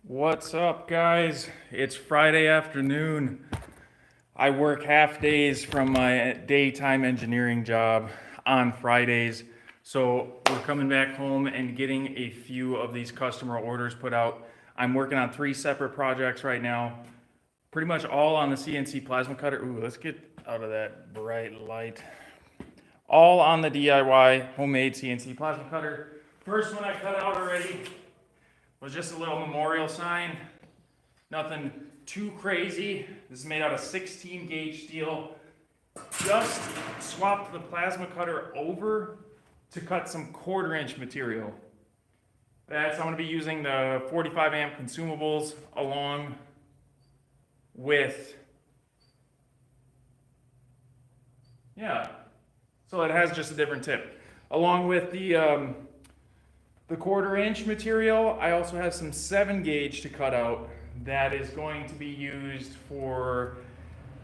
What's up, guys? It's Friday afternoon. I work half days from my daytime engineering job on Fridays. So we're coming back home and getting a few of these customer orders put out. I'm working on 3 separate projects right now, pretty much all on the CNC plasma cutter. Ooh, let's get out of that bright light. All on the DIY homemade CNC plasma cutter. First one I cut out already was just a little memorial sign. Nothing too crazy. This is made out of 16 gauge steel. Just swapped the plasma cutter over to cut some 1/4 inch material. I'm gonna be using the 45 amp consumables along with, so it has just a different tip. Along with the 1/4 inch material, I also have some 7 gauge to cut out that is going to be used for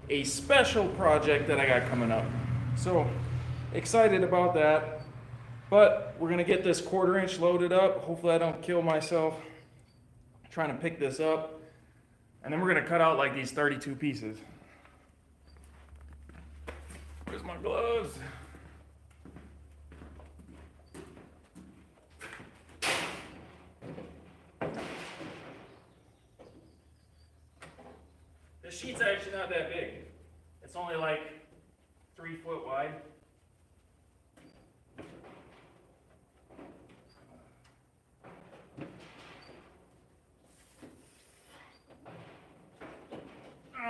a special project that I got coming up. So excited about that. But we're gonna get this 1/4 inch loaded up. Hopefully I don't kill myself trying to pick this up. And then we're gonna cut out like these 32 pieces. Where's my gloves? The sheet's actually not that big. It's only like 3 foot wide.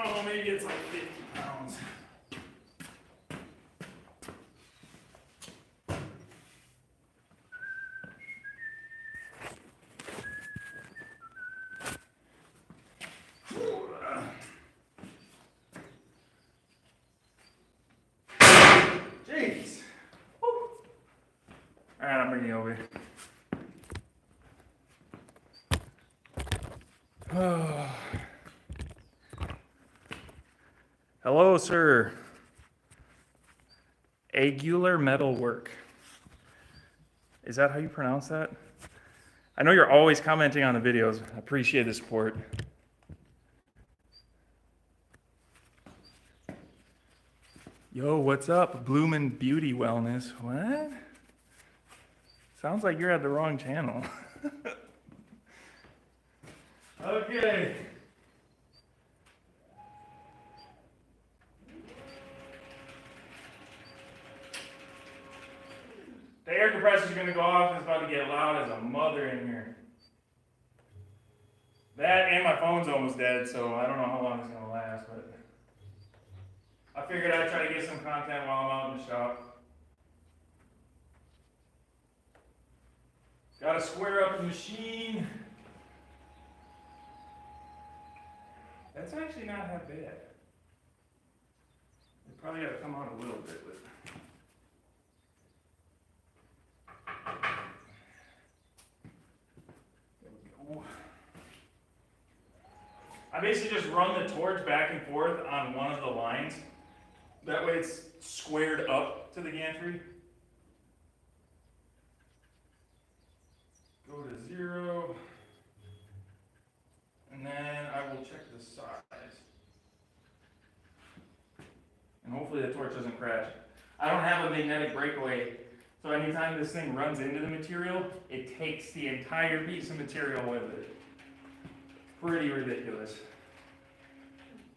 Oh, maybe it's like 50 pounds. Jeez. Alright, I'm bringing you over. Hello, sir. Angular metal work. Is that how you pronounce that? I know you're always commenting on the videos. I appreciate the support. Yo, what's up? Bloomin' Beauty Wellness. What? Sounds like you're at the wrong channel. Okay. The air compressor's gonna go off and it's about to get loud as a mother in here. That and my phone's almost dead, so I don't know how long it's gonna last, but I figured I'd try to get some content while I'm out in the shop. Gotta square up the machine. That's actually not that bad. It probably gotta come out a little bit, but I basically just run the torch back and forth on one of the lines. That way it's squared up to the gantry. Go to 0. And then I will check the size. And hopefully the torch doesn't crash. I don't have a magnetic breakaway, so anytime this thing runs into the material, it takes the entire piece of material with it. Pretty ridiculous.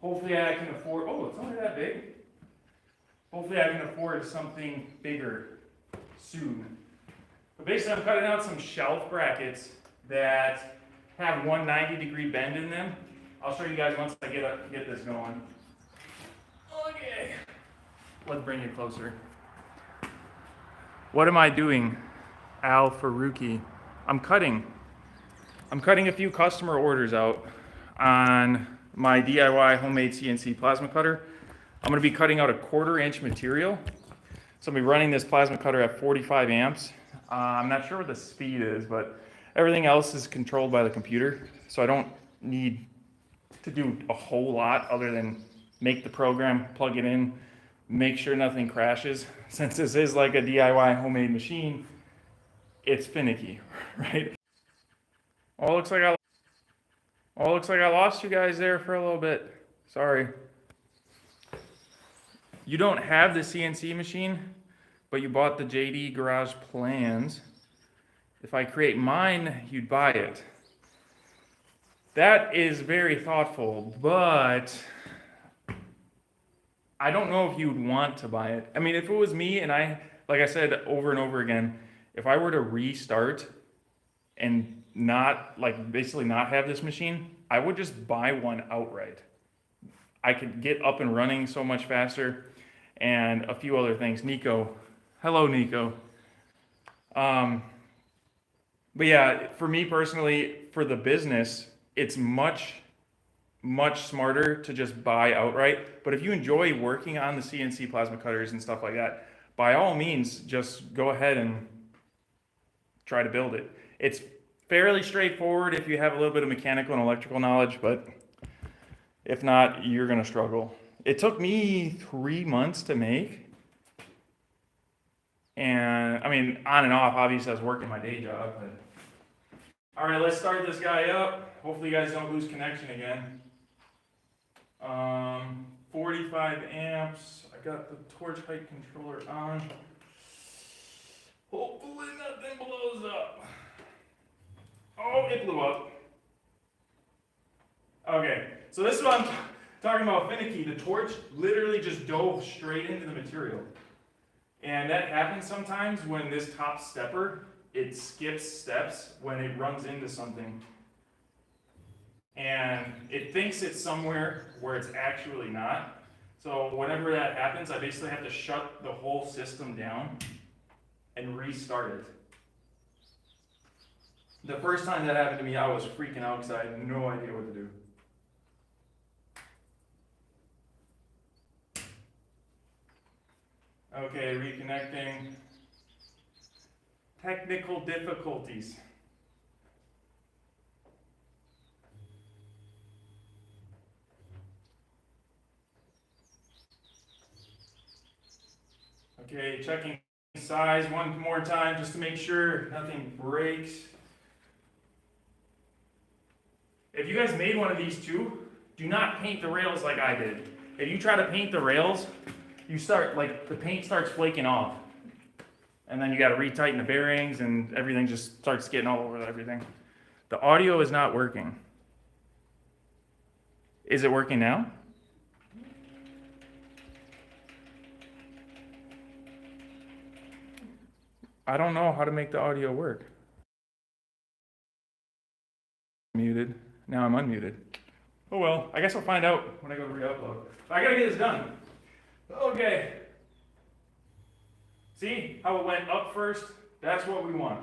Hopefully I can afford, oh, it's only that big. Hopefully I can afford something bigger soon. But basically I'm cutting out some shelf brackets that have 190-degree bend in them. I'll show you guys once I get this going. Okay. Let's bring you closer. What am I doing, Al Faruqi? I'm cutting a few customer orders out on my DIY homemade CNC plasma cutter. I'm gonna be cutting out a 1/4 inch material. So I'm gonna be running this plasma cutter at 45 amps. I'm not sure what the speed is, but everything else is controlled by the computer. So I don't need to do a whole lot other than make the program, plug it in, make sure nothing crashes. Since this is like a DIY homemade machine, it's finicky, right? Well, it looks like Oh, looks like I lost you guys there for a little bit. Sorry. You don't have the CNC machine, but you bought the JD Garage plans. If I create mine, you'd buy it. That is very thoughtful, but I don't know if you would want to buy it. I mean, if it was me and like I said over and over again, if I were to restart and not, like, basically not have this machine, I would just buy one outright. I could get up and running so much faster and a few other things. Nico. Hello, Nico. But yeah, for me personally, for the business, it's much smarter to just buy outright. But if you enjoy working on the CNC plasma cutters and stuff like that, by all means, just go ahead and try to build it. It's fairly straightforward if you have a little bit of mechanical and electrical knowledge, but if not, you're gonna struggle. It took me 3 months to make. And I mean, on and off, obviously I was working my day job, but. All right, let's start this guy up. Hopefully you guys don't lose connection again. 45 amps. I got the torch height controller on. Hopefully nothing blows up. Oh, it blew up. Okay, so this is what I'm talking about finicky. The torch literally just dove straight into the material. And that happens sometimes when this top stepper, it skips steps when it runs into something. And it thinks it's somewhere where it's actually not. So whenever that happens, I basically have to shut the whole system down and restart it. The first time that happened to me, I was freaking out because I had no idea what to do. Okay, reconnecting. Technical difficulties. Okay, checking size one more time just to make sure nothing breaks. If you guys made one of these too, do not paint the rails like I did. If you try to paint the rails, you start, like, the paint starts flaking off. And then you got to retighten the bearings and everything just starts getting all over everything. The audio is not working. Is it working now? I don't know how to make the audio work. Muted. Now I'm unmuted. Oh well, I guess I'll find out when I go to re-upload. I gotta get this done. Okay. See how it went up first? That's what we want.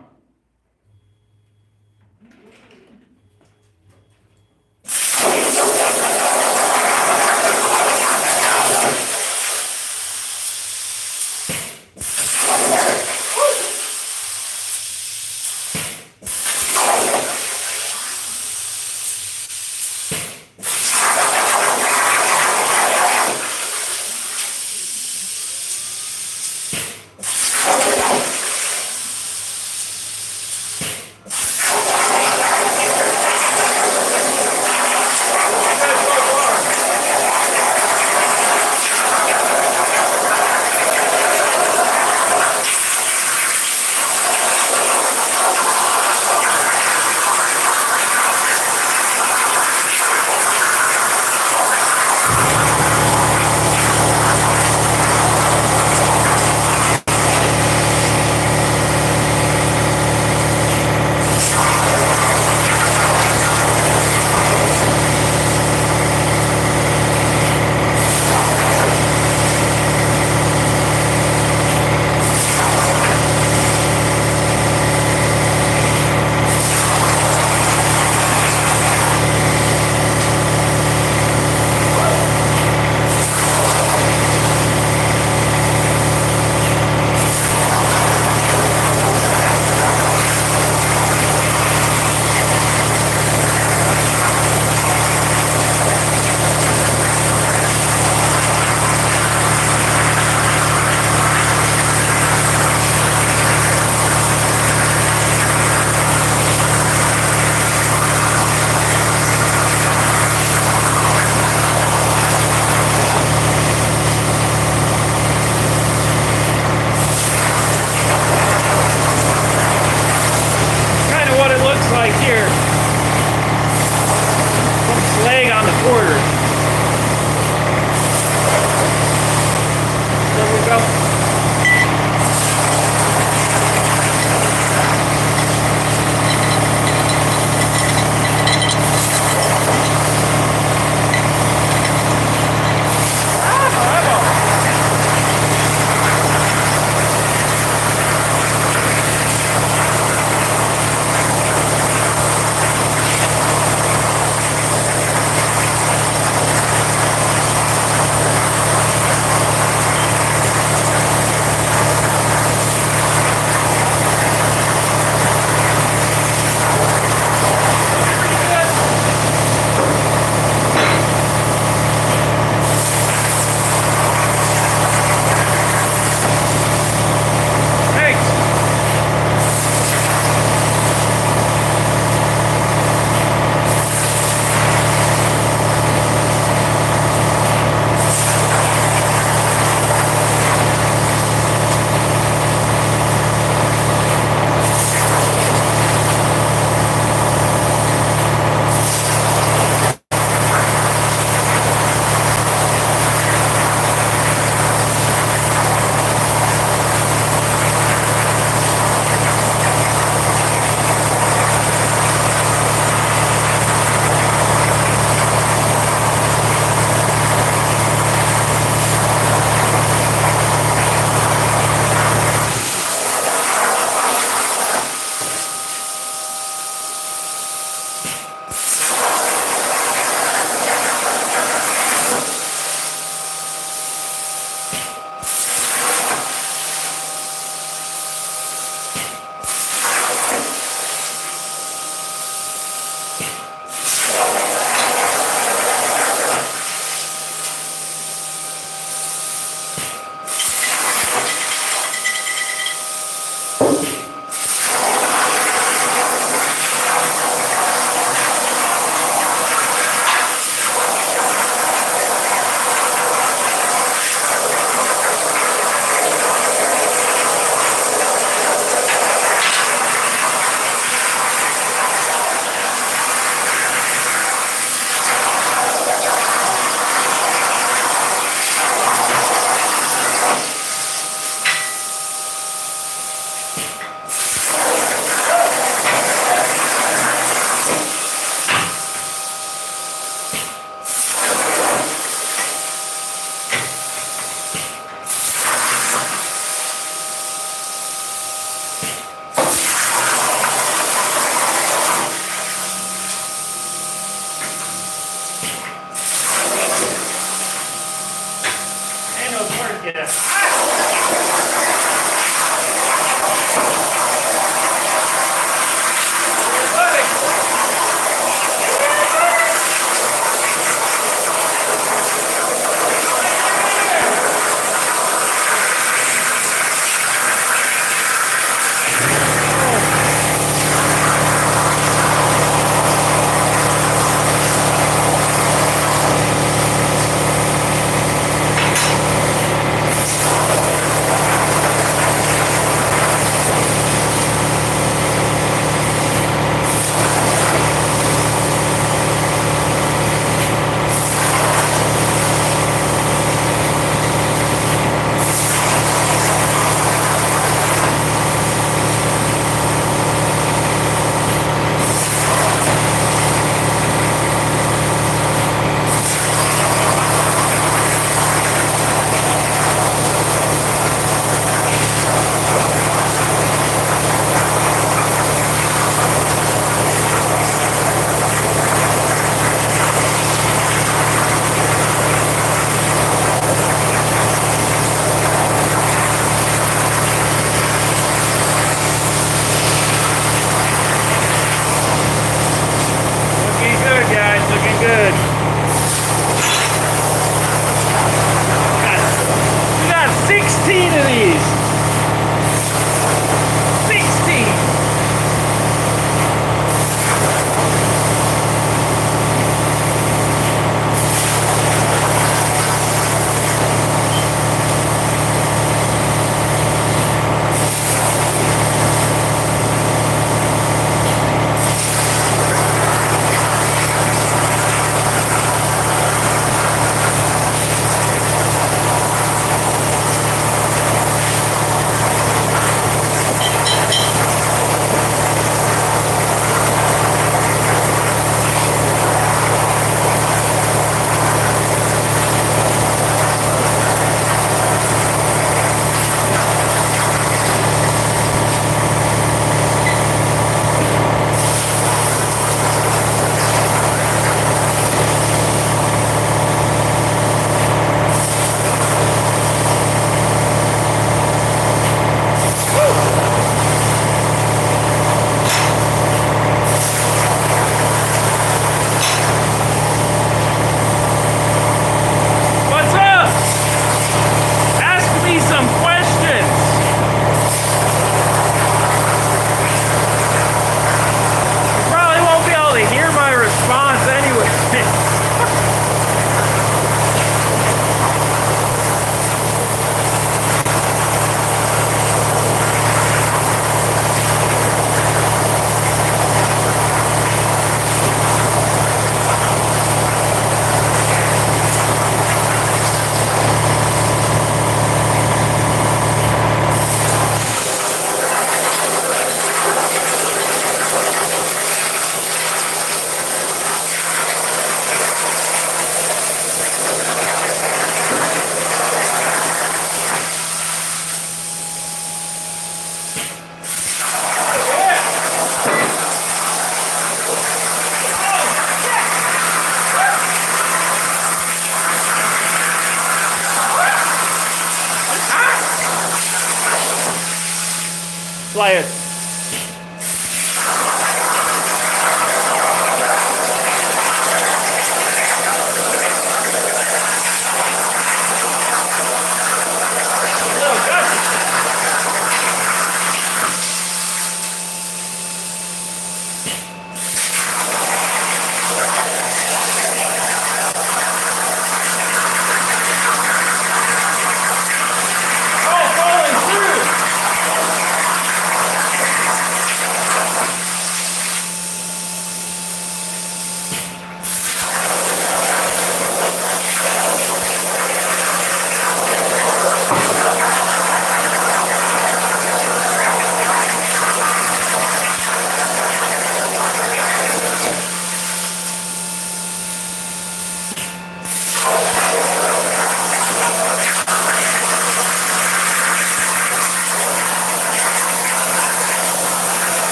Play it.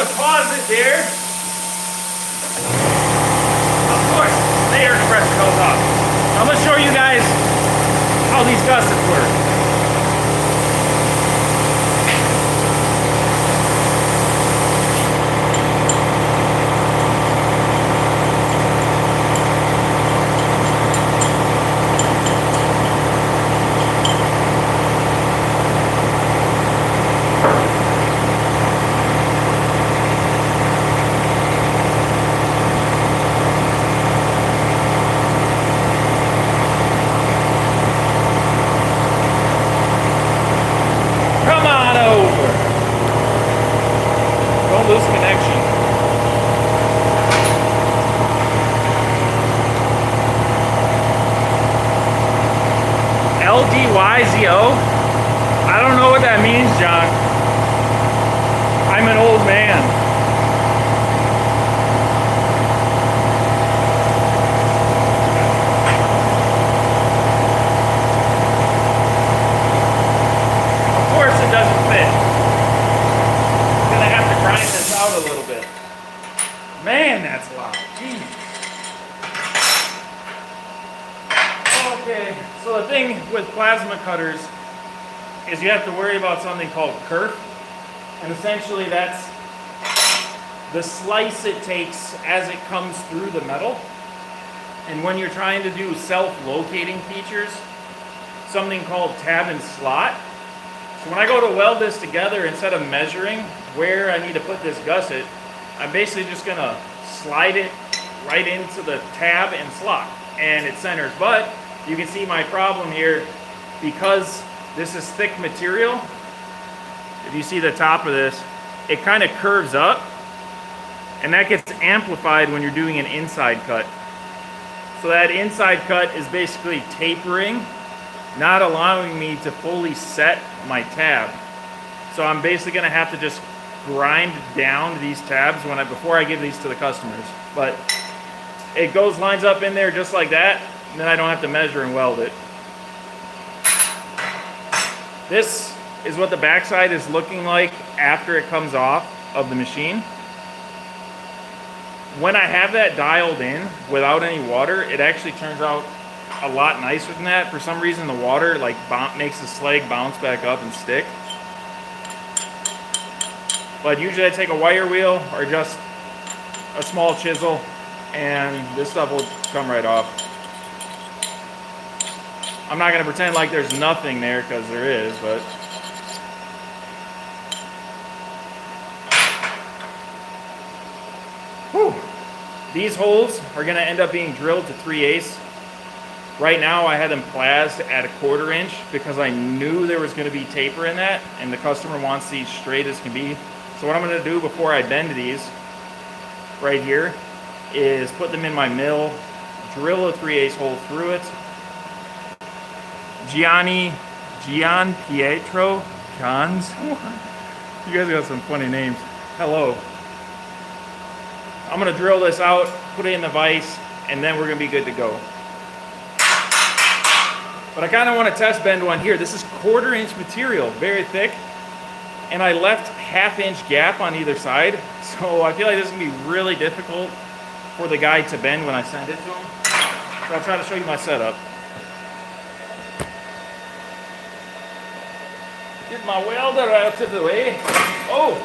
gonna pause it there. Of course, the air compressor goes off. I'm gonna show you guys how these gussets work. Lose connection. LDYZO? I don't know what that means, John. I'm an old man. Of course it doesn't fit. Grind this out a little bit. Man, that's loud. Jeez. Okay, so the thing with plasma cutters is you have to worry about something called kerf. And essentially that's the slice it takes as it comes through the metal. And when you're trying to do self-locating features, something called tab and slot. So when I go to weld this together, instead of measuring where I need to put this gusset, I'm basically just gonna slide it right into the tab and slot, and it centers. But you can see my problem here, because this is thick material. If you see the top of this, it kind of curves up, and that gets amplified when you're doing an inside cut. So that inside cut is basically tapering, not allowing me to fully set my tab. So I'm basically gonna have to just grind down these tabs before I give these to the customers. But it lines up in there just like that, and then I don't have to measure and weld it. This is what the backside is looking like after it comes off of the machine. When I have that dialed in without any water, it actually turns out a lot nicer than that. For some reason, the water makes the slag bounce back up and stick. But usually I take a wire wheel or just a small chisel, and this stuff will come right off. I'm not going to pretend like there's nothing there, because there is, but whew. These holes are going to end up being drilled to 3/8. Right now I had them plased at 1/4 inch because I knew there was going to be taper in that, and the customer wants these straight as can be. So what I'm going to do before I bend these right here is put them in my mill, drill a 3/8 hole through it. Gian Pietro Johns. You guys got some funny names. Hello. I'm going to drill this out, put it in the vise, and then we're going to be good to go. But I kind of want to test bend one here. This is 1/4 inch material, very thick. And I left 1/2 inch gap on either side. So I feel like this is going to be really difficult for the guy to bend when I send it to him. So I'll try to show you my setup. Get my welder out of the way. Oh!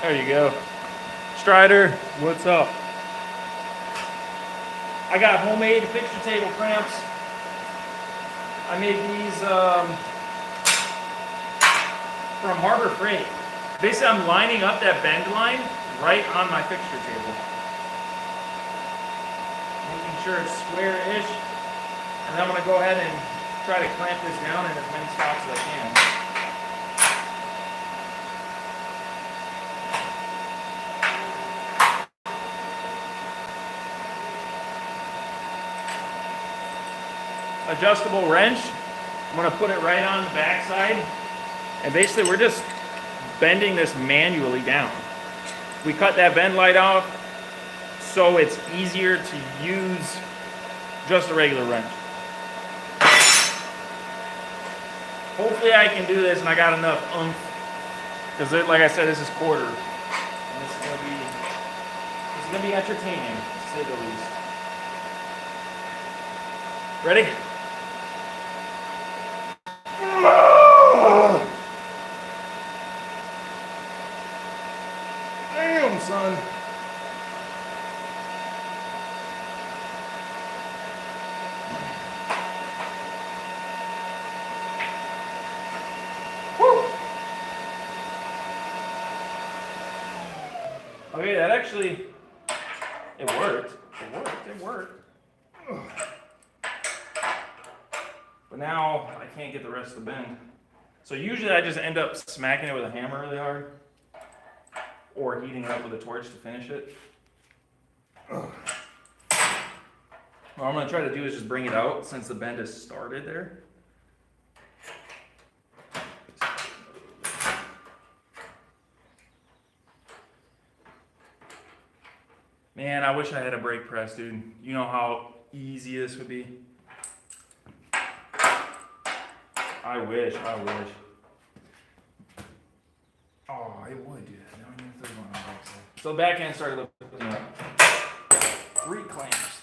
There you go. Strider, what's up? I got homemade picture table clamps. I made these from Harbor Freight. Basically, I'm lining up that bend line right on my fixture table. Making sure it's square-ish. And then I'm going to go ahead and try to clamp this down in as many spots as I can. Adjustable wrench. I'm going to put it right on the back side. And basically we're just bending this manually down. We cut that bend light off so it's easier to use just a regular wrench. Hopefully I can do this and I got enough oomph, because like I said, this is 1/4. gonna be entertaining, to say the least. Ready? Damn, son. Woo. Okay, that actually, it worked. It worked. But now I can't get the rest of the bend. So usually I just end up smacking it with a hammer really hard or heating it up with a torch to finish it. What I'm going to try to do is just bring it out since the bend has started there. Man, I wish I had a brake press, dude. You know how easy this would be? I wish. Oh, it would, dude. I don't even think about it. So the back end started looking up. Three clamps.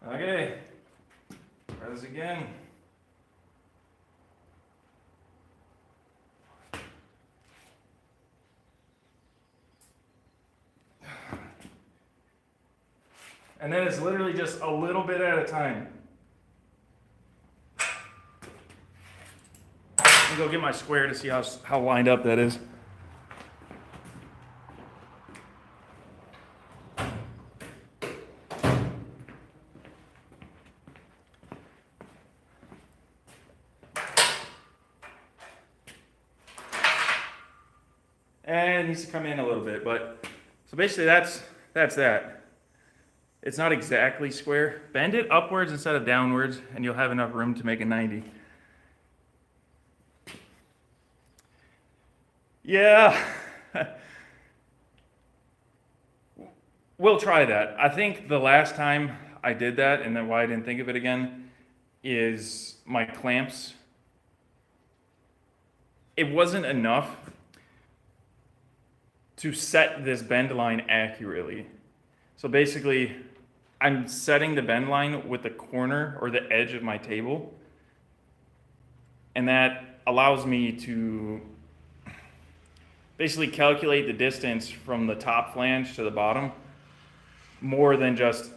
Okay. Try this again. And then it's literally just a little bit at a time. Let me go get my square to see how lined up that is. And it needs to come in a little bit, but so basically that's that. It's not exactly square. Bend it upwards instead of downwards, and you'll have enough room to make a 90. Yeah. We'll try that. I think the last time I did that, and then why I didn't think of it again, is my clamps. It wasn't enough to set this bend line accurately. So basically, I'm setting the bend line with the corner or the edge of my table, and that allows me to basically calculate the distance from the top flange to the bottom more than just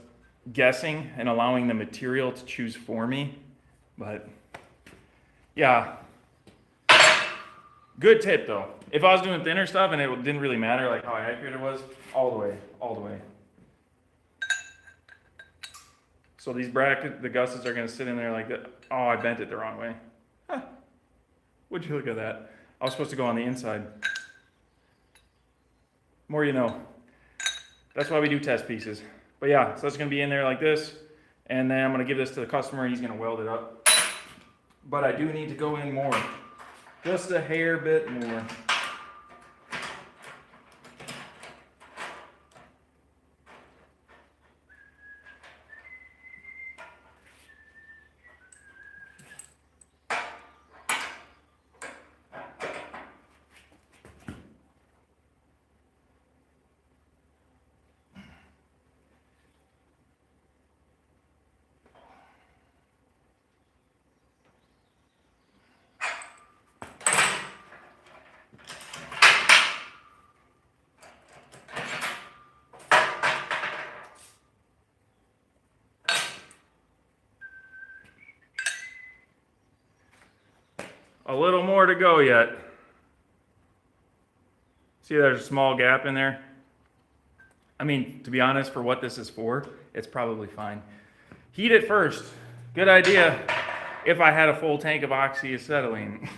guessing and allowing the material to choose for me. But yeah, good tip though. If I was doing thinner stuff and it didn't really matter like how accurate it was, all the way. So these brackets, the gussets are going to sit in there like that. Oh, I bent it the wrong way. Huh. Would you look at that? I was supposed to go on the inside. More you know. That's why we do test pieces. But yeah, so it's going to be in there like this. And then I'm going to give this to the customer and he's going to weld it up. But I do need to go in more. Just a hair bit more. A little more to go yet. See, there's a small gap in there. I mean, to be honest, for what this is for, it's probably fine. Heat it first. Good idea if I had a full tank of oxyacetylene.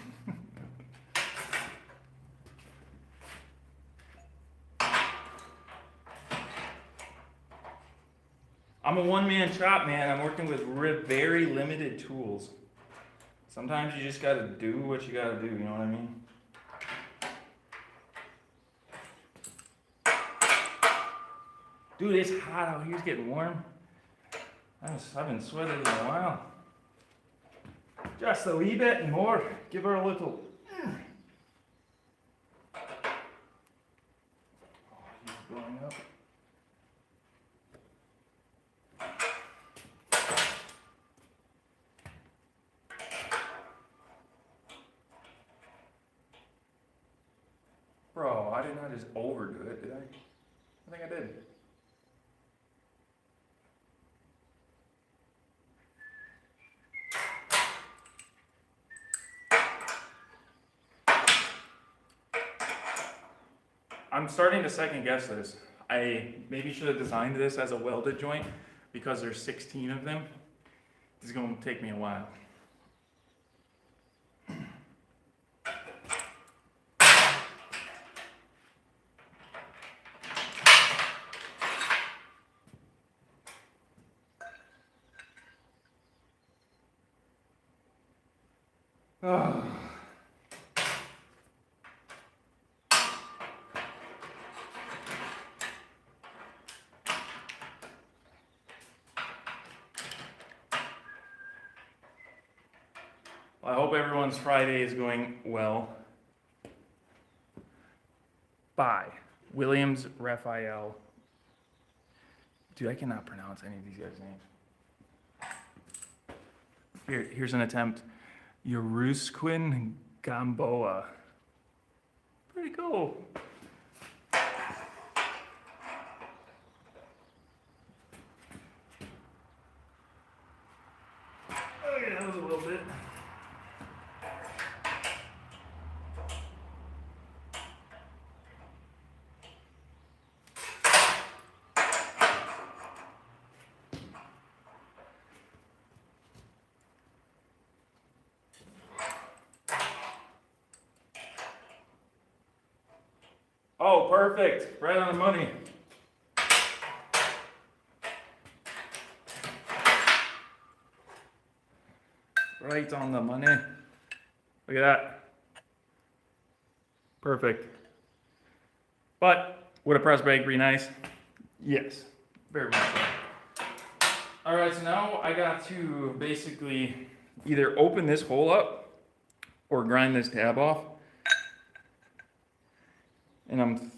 I'm a one-man shop, man. I'm working with very limited tools. Sometimes you just gotta do what you gotta do, you know what I mean? Dude, it's hot out here, it's getting warm. I've been sweating in a while. Just a wee bit more. Give her a little He's blowing up. Bro, I did not just overdo it, did I? I think I did. I'm starting to second guess this. I maybe should have designed this as a welded joint because there's 16 of them. This is going to take me a while. Oh. Well, I hope everyone's Friday is going well. By Williams Raphael. Dude, I cannot pronounce any of these guys' names. Here's an attempt. Yerusquin Gamboa. Pretty cool. Okay, that was a little bit. Oh, perfect. Right on the money. Right on the money. Look at that. Perfect. But would a press brake be nice? Yes, very much so. All right, so now I got to basically either open this hole up or grind this tab off. And I'm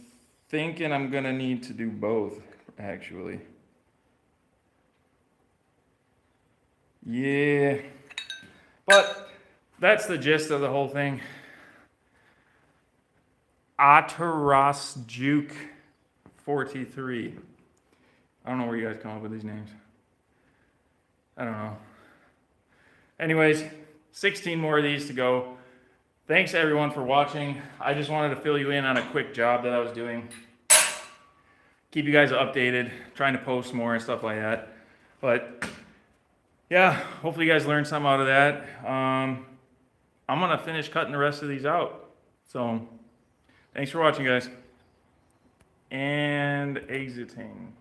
thinking I'm gonna need to do both, actually. Yeah, but that's the gist of the whole thing. Atarasjuk 43. I don't know where you guys come up with these names. I don't know. Anyways, 16 more of these to go. Thanks everyone for watching. I just wanted to fill you in on a quick job that I was doing. Keep you guys updated, trying to post more and stuff like that. But yeah, hopefully you guys learned something out of that. I'm gonna finish cutting the rest of these out. So thanks for watching, guys. And exiting.